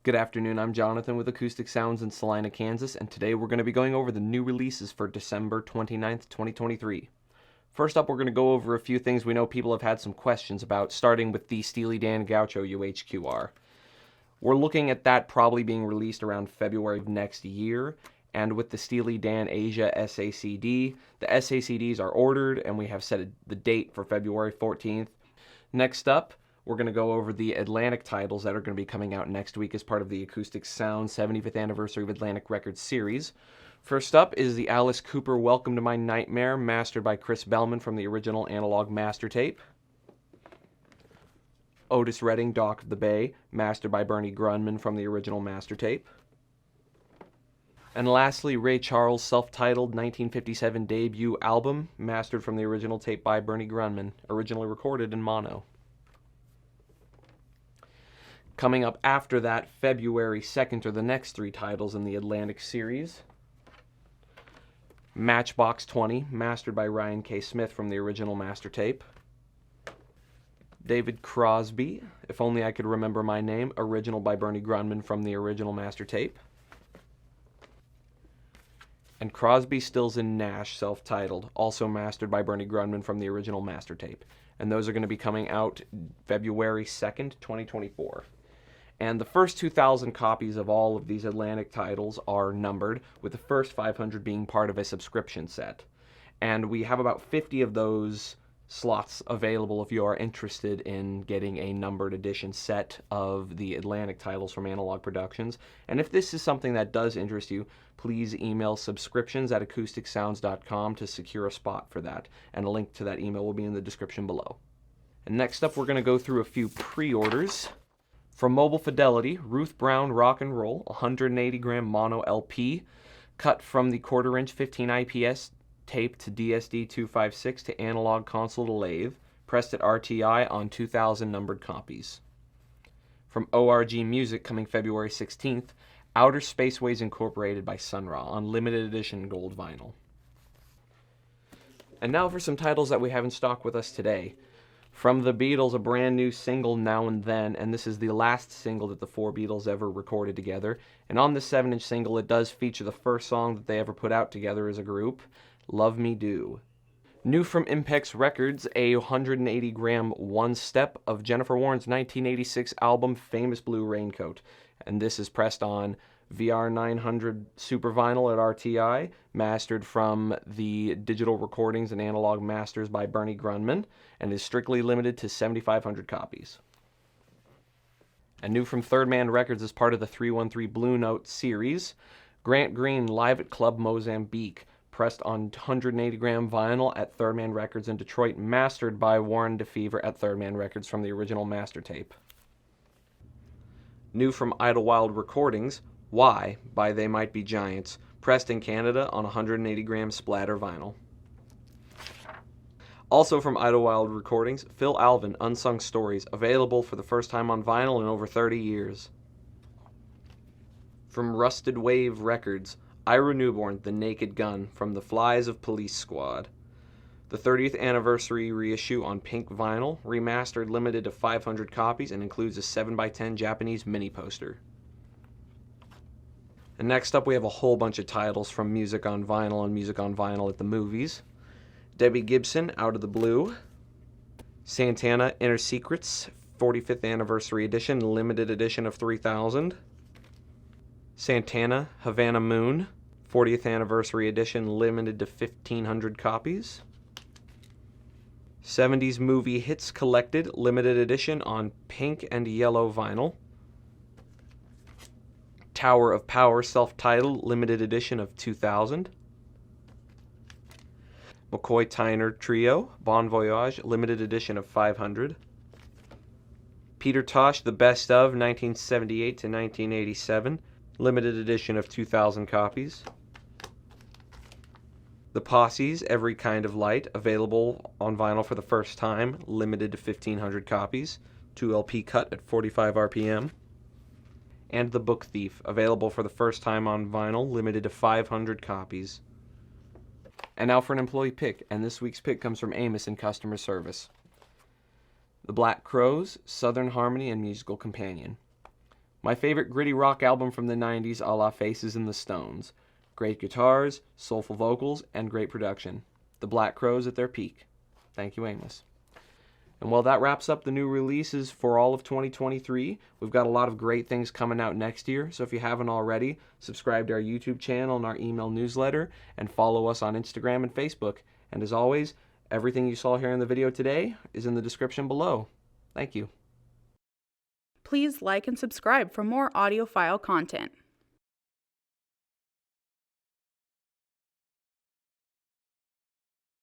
Good afternoon, I'm Jonathan with Acoustic Sounds in Salina, Kansas, and today we're going to be going over the new releases for December 29th, 2023. First up, we're going to go over a few things we know people have had some questions about, starting with the Steely Dan Gaucho UHQR. We're looking at that probably being released around February of next year, and with the Steely Dan Asia SACD, the SACDs are ordered, and we have set the date for February 14th. Next up, we're going to go over the Atlantic titles that are going to be coming out next week as part of the Acoustic Sound 75th Anniversary of Atlantic Records series. First up is the Alice Cooper Welcome to My Nightmare, mastered by Chris Bellman from the original analog master tape. Otis Redding, Dock of the Bay, mastered by Bernie Grundman from the original master tape. And lastly, Ray Charles' self-titled 1957 debut album, mastered from the original tape by Bernie Grundman, originally recorded in mono. Coming up after that, February 2nd, are the next three titles in the Atlantic series. Matchbox 20, mastered by Ryan K. Smith from the original master tape. David Crosby, If Only I Could Remember My Name, original by Bernie Grundman from the original master tape. And Crosby, Stills, and Nash, self-titled, also mastered by Bernie Grundman from the original master tape. And those are going to be coming out February 2nd, 2024. And the first 2,000 copies of all of these Atlantic titles are numbered, with the first 500 being part of a subscription set. And we have about 50 of those slots available if you are interested in getting a numbered edition set of the Atlantic titles from Analog Productions. And if this is something that does interest you, please email subscriptions@acousticsounds.com to secure a spot for that. And a link to that email will be in the description below. And next up, we're going to go through a few pre-orders. From Mobile Fidelity, Ruth Brown Rock and Roll, 180-gram mono LP, cut from the quarter-inch 15 IPS tape to DSD 256 to analog console to lathe, pressed at RTI on 2,000 numbered copies. From ORG Music, coming February 16th, Outer Spaceways Incorporated by Sun Ra on limited edition gold vinyl. And now for some titles that we have in stock with us today. From the Beatles, a brand new single, Now and Then, and this is the last single that the four Beatles ever recorded together. And on the 7-inch single, it does feature the first song that they ever put out together as a group, Love Me Do. New from Impex Records, a 180-gram one-step of Jennifer Warren's 1986 album, Famous Blue Raincoat. And this is pressed on VR 900 Super Vinyl at RTI, mastered from the digital recordings and analog masters by Bernie Grundman, and is strictly limited to 7,500 copies. And new from Third Man Records as part of the 313 Blue Note series, Grant Green Live at Club Mozambique, pressed on 180-gram vinyl at Third Man Records in Detroit, mastered by Warren DeFever at Third Man Records from the original master tape. New from Idlewild Recordings, Why by They Might Be Giants, pressed in Canada on 180-gram splatter vinyl. Also from Idlewild Recordings, Phil Alvin, Unsung Stories, available for the first time on vinyl in over 30 years. From Rusted Wave Records, Ira Newborn, The Naked Gun, from The Flies of Police Squad. The 30th anniversary reissue on pink vinyl, remastered limited to 500 copies, and includes a 7x10 Japanese mini poster. And next up, we have a whole bunch of titles from Music on Vinyl and Music on Vinyl at the Movies. Debbie Gibson, Out of the Blue. Santana, Inner Secrets, 45th Anniversary Edition, limited edition of 3,000. Santana, Havana Moon, 40th Anniversary Edition, limited to 1,500 copies. 70s Movie Hits Collected, limited edition on pink and yellow vinyl. Tower of Power, self-titled, limited edition of 2,000. McCoy Tyner Trio, Bon Voyage, limited edition of 500. Peter Tosh, The Best of, 1978 to 1987, limited edition of 2,000 copies. The Posse's, Every Kind of Light, available on vinyl for the first time, limited to 1,500 copies, 2 LP cut at 45 RPM. And The Book Thief, available for the first time on vinyl, limited to 500 copies. And now for an employee pick, and this week's pick comes from Amos in customer service. The Black Crowes, Southern Harmony and Musical Companion. My favorite gritty rock album from the 90s, a la Faces in the Stones. Great guitars, soulful vocals, and great production. The Black Crowes at their peak. Thank you, Amos. And well, that wraps up the new releases for all of 2023. We've got a lot of great things coming out next year, so if you haven't already, subscribe to our YouTube channel and our email newsletter, and follow us on Instagram and Facebook. And as always, everything you saw here in the video today is in the description below. Thank you. Please like and subscribe for more audiophile content.